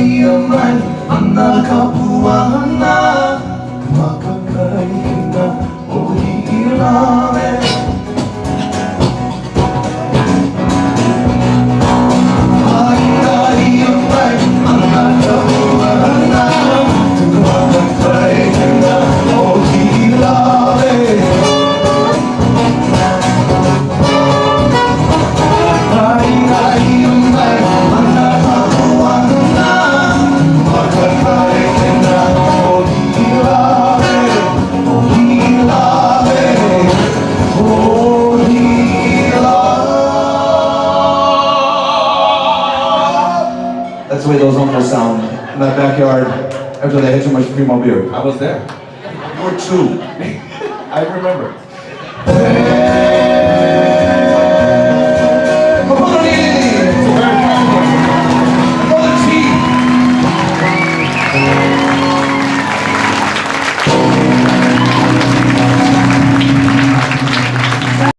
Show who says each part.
Speaker 1: Naman ang nakabuhan na makakain na o hihilahin. Ay naman ang nakabuhan na makakain na o hihilahin. Ay naman ang nakabuhan na makakain na o hihilahin. O hihilahin. O hihilahin. That's the way those uncles sound in that backyard after they had too much female beer.
Speaker 2: I was there.
Speaker 1: Or two.
Speaker 2: I remember.
Speaker 1: Hey.